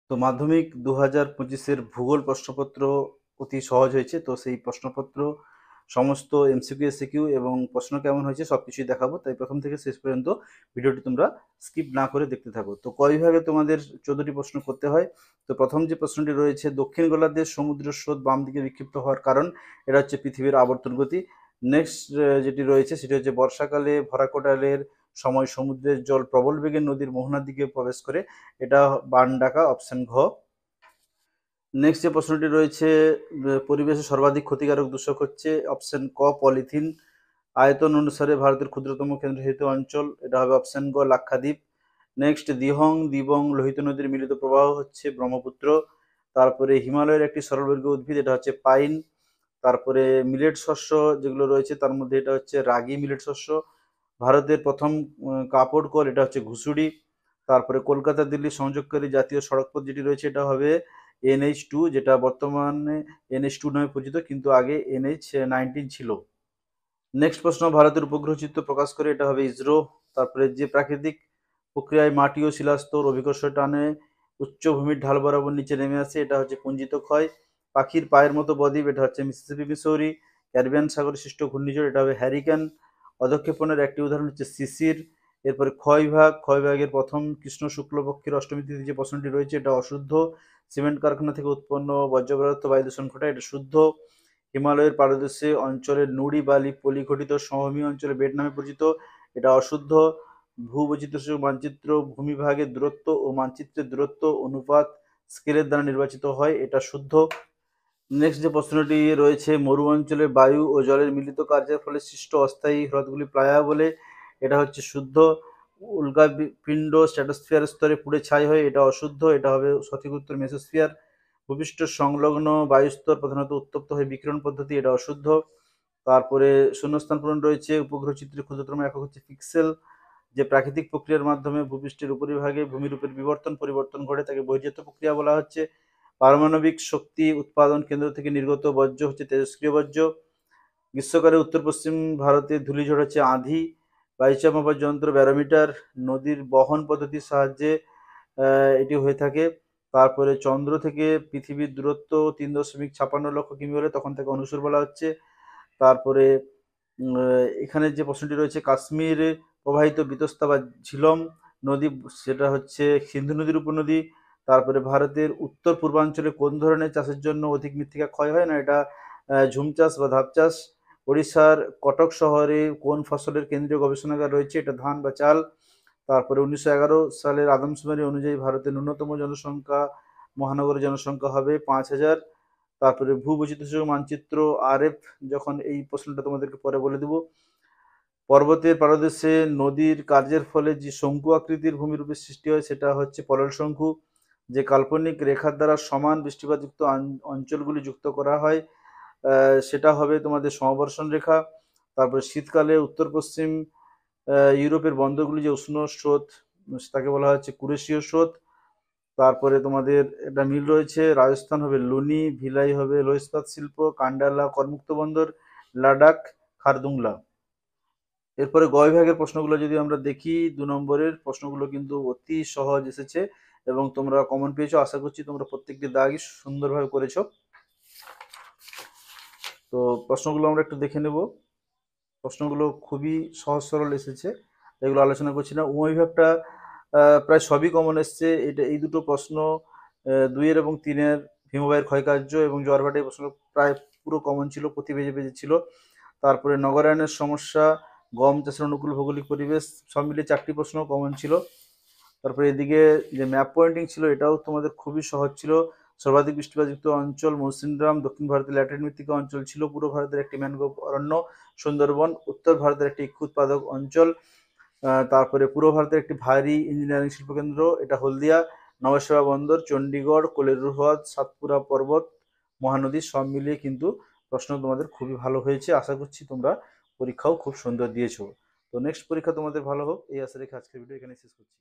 তো মাধ্যমিক 2025-এর ভূগোল প্রশ্নপত্র অতি সহজ হয়েছে। তো সেই প্রশ্নপত্র সমস্ত এমসিকিউ এসিকিউ এবং প্রশ্ন কেমন হয়েছে সব কিছুই দেখাবো, তাই প্রথম থেকে শেষ পর্যন্ত ভিডিওটি তোমরা স্কিপ না করে দেখতে থাকো। তো ক বিভাগে তোমাদের 14টি প্রশ্ন করতে হয়। তো প্রথম যে প্রশ্নটি রয়েছে, দক্ষিণ গোলার্ধের সমুদ্র স্রোত বাম দিকে বিক্ষিপ্ত হওয়ার কারণ, এটা হচ্ছে পৃথিবীর আবর্তন গতি। নেক্সট যেটি রয়েছে সেটি হচ্ছে বর্ষাকালে ভরাকোটালের সময় সমুদ্রের জল প্রবল বেগে নদীর মোহনার দিকে প্রবেশ করে, এটা বান ডাকা, অপশন ঘ। নেক্সট যে প্রশ্নটি রয়েছে, পরিবেশে সর্বাধিক ক্ষতিকারক দূষক হচ্ছে অপশন ক পলিথিন। আয়তন অনুসারে ভারতের ক্ষুদ্রতম কেন্দ্রশাসিত অঞ্চল, এটা হবে অপশন গ লাক্ষাদ্বীপ। নেক্সট দিহং দিবং লোহিত নদীর মিলিত প্রবাহ হচ্ছে ব্রহ্মপুত্র। তারপরে হিমালয়ের একটি সরলবর্গীয় উদ্ভিদ, এটা হচ্ছে পাইন। তারপরে মিলেট শস্য যেগুলো রয়েছে তার মধ্যে এটা হচ্ছে রাগি মিলেট শস্য। ভারতের প্রথম কাপড় কল, এটা হচ্ছে ঘুষুড়ি। তারপরে কলকাতা দিল্লি সংযোগকারী জাতীয় সড়কপথ যেটি রয়েছে এটা হবে NH2, যেটা বর্তমানে NH2 নামে পরিচিত, কিন্তু আগে NH19 ছিল। নেক্সট প্রশ্ন, ভারতের উপগ্রহ চিত্র প্রকাশ করে, এটা হবে ইসরো। তারপরে যে প্রাকৃতিক প্রক্রিয়ায় মাটি ও শিলাস্তর অভিকর্ষ টানে উচ্চভূমির ঢাল বরাবর নিচে নেমে আসে, এটা হচ্ছে পুঞ্জিত ক্ষয়। পাখির পায়ের মতো বদ্বীপ, এটা হচ্ছে মিসিসিপি মিসৌরি। ক্যারিবিয়ান সাগরে সৃষ্ট ঘূর্ণিঝড়, এটা হবে হ্যারিকেন। অধঃক্ষেপণের একটি উদাহরণ হচ্ছে শিশির। এরপরে ক্ষয় বিভাগের প্রথম কৃষ্ণ শুক্লপক্ষের অষ্টমী তিথি যে প্রশ্নটি রয়েছে এটা অশুদ্ধ। সিমেন্ট কারখানা থেকে উৎপন্ন বর্জ্য পদার্থ বায়ু দূষণ ঘটায়, এটা শুদ্ধ। হিমালয়ের পাদদেশে অঞ্চলের নুড়ি বালি পলিঘটিত সমভূমি অঞ্চলে বেড নামে পরিচিত, এটা অশুদ্ধ। ভূবৈচিত্র্য মানচিত্র ভূমিভাগের দূরত্ব ও মানচিত্রের দূরত্ব অনুপাত স্কেলের দ্বারা নির্বাচিত হয়, এটা শুদ্ধ। নেক্সট যে প্রশ্নটি রয়েছে, মরু অঞ্চলে বায়ু ও জলের মিলিত কার্যের ফলে সৃষ্ট অস্থায়ী হ্রদগুলি প্লায়া বলে, এটা হচ্ছে শুদ্ধ। উল্কাপিণ্ড স্ট্র্যাটোস্ফিয়ার স্তরে পুড়ে ছাই হয়, এটা অশুদ্ধ, এটা হবে সঠিক উত্তর মেসোস্ফিয়ার। ভূপৃষ্ঠ সংলগ্ন বায়ুস্তর প্রধানত উত্তপ্ত হয়ে বিকিরণ পদ্ধতি, এটা অশুদ্ধ। তারপরে শূন্যস্থান পূরণ রয়েছে, উপগ্রহ চিত্রের ক্ষুদ্রতম একক হচ্ছে পিক্সেল। যে প্রাকৃতিক প্রক্রিয়ার মাধ্যমে ভূপৃষ্ঠের উপরিভাগে ভূমিরূপের পরিবর্তন ঘটে তাকে বহির্জাত প্রক্রিয়া বলা হচ্ছে। পারমাণবিক শক্তি উৎপাদন কেন্দ্র থেকে নির্গত বর্জ্য হচ্ছে তেজস্ক্রিয় বর্জ্য। গ্রীষ্মকালে উত্তর পশ্চিম ভারতে ধূলিঝড় হচ্ছে আঁধি। বায়ুচাপ মাপার যন্ত্র ব্যারোমিটার। নদীর বহন পদ্ধতির সাহায্যে এটি হয়ে থাকে। তারপরে চন্দ্র থেকে পৃথিবীর দূরত্ব 3.56 লক্ষ কিমি হলে তখন তাকে অনুসর বলা হচ্ছে। তারপরে এখানে যে প্রশ্নটি রয়েছে, কাশ্মীর প্রবাহিত বিতস্তা বা ঝিলম নদী, সেটা হচ্ছে সিন্ধু নদীর উপনদী। তারপরে ভারতের উত্তর পূর্বাঞ্চলে কোন ধরনের চাষের জন্য অধিক মৃত্তিকা ক্ষয় হয় না, এটা ঝুম চাষ বা ধাপ চাষ। ওড়িশার কটক শহরে কোন ফসলের কেন্দ্রীয় গবেষণাগার রয়েছে, এটা ধান বা চাল। তারপরে 1911 সালের আদমশুমারি অনুযায়ী ভারতের ন্যূনতম জনসংখ্যা মহানগরের জনসংখ্যা হবে 5,000। তারপরে ভূবৈচিত্র্য মানচিত্র RF, যখন এই প্রশ্নটা তোমাদেরকে পরে বলে দেব। পর্বতের পাদদেশে নদীর কার্যের ফলে যে শঙ্কু আকৃতির ভূমিরূপের সৃষ্টি হয় সেটা হচ্ছে পলল শঙ্কু। যে কাল্পনিক রেখার দ্বারা সমান বৃষ্টিপাতযুক্ত অঞ্চলগুলি যুক্ত করা হয় সেটা হবে তোমাদের সমবর্ষণ রেখা। তারপরে শীতকালে উত্তর পশ্চিম ইউরোপের বন্দরগুলি যে উষ্ণ স্রোত, তাকে বলা হচ্ছে কুরেশীয় স্রোত। তারপরে তোমাদের এটা মিল রয়েছে, রাজস্থান হবে লুনি, ভিলাই হবে লৌহ ইস্পাত শিল্প, কান্ডালা করমুক্ত বন্দর, লাদাখ খারদুংলা। এরপরে গ বিভাগের প্রশ্নগুলো যদি আমরা দেখি, 2 নম্বরের প্রশ্নগুলো কিন্তু অতি সহজ এসেছে এবং তোমরা কমন পেয়েছো। আশা করছি তোমরা প্রত্যেকটি দাগই সুন্দরভাবে করেছো। তো প্রশ্নগুলো আমরা একটু দেখে নেব। প্রশ্নগুলো খুবই সহজ সরল এসেছে, এগুলো আলোচনা করছি না। বিভাগটা প্রায় সবই কমন এসছে। এই দুটো প্রশ্ন 2 এবং 3 ভীমবাইয়ের ক্ষয়কার্য এবং জোয়ারভাটা, এই প্রশ্ন প্রায় পুরো কমন ছিল, প্রতি পেজে পেজে ছিল। তারপরে নগরায়নের সমস্যা, গম চাষের অনুকূল ভৌগোলিক পরিবেশ, সব মিলিয়ে 4টি প্রশ্ন কমন ছিল। তারপরে এদিকে যে ম্যাপ পয়েন্টিং ছিল এটাও তোমাদের খুবই সহজ ছিল। সর্বাধিক বৃষ্টিপাতযুক্ত অঞ্চল মৌসিনরাম, দক্ষিণ ভারতের ল্যাটেরাইট মৃত্তিকা অঞ্চল ছিল, পূর্ব ভারতের একটি ম্যানগ্রোভ অরণ্য সুন্দরবন, উত্তর ভারতের একটি ইক্ষু উৎপাদক অঞ্চল। তারপরে পূর্ব ভারতের একটি ভারী ইঞ্জিনিয়ারিং শিল্পকেন্দ্র, এটা হলদিয়া। নবসেবা বন্দর, চণ্ডীগড়, কোলেরু হ্রদ, সাতপুরা পর্বত, মহানদী, সব মিলিয়ে কিন্তু প্রশ্ন তোমাদের খুবই ভালো হয়েছে। আশা করছি তোমরা পরীক্ষাও খুব সুন্দর দিয়েছো। তো নেক্সট পরীক্ষা তোমাদের ভালো হোক, এই আশা রেখে আজকের ভিডিও এখানে শেষ করছি।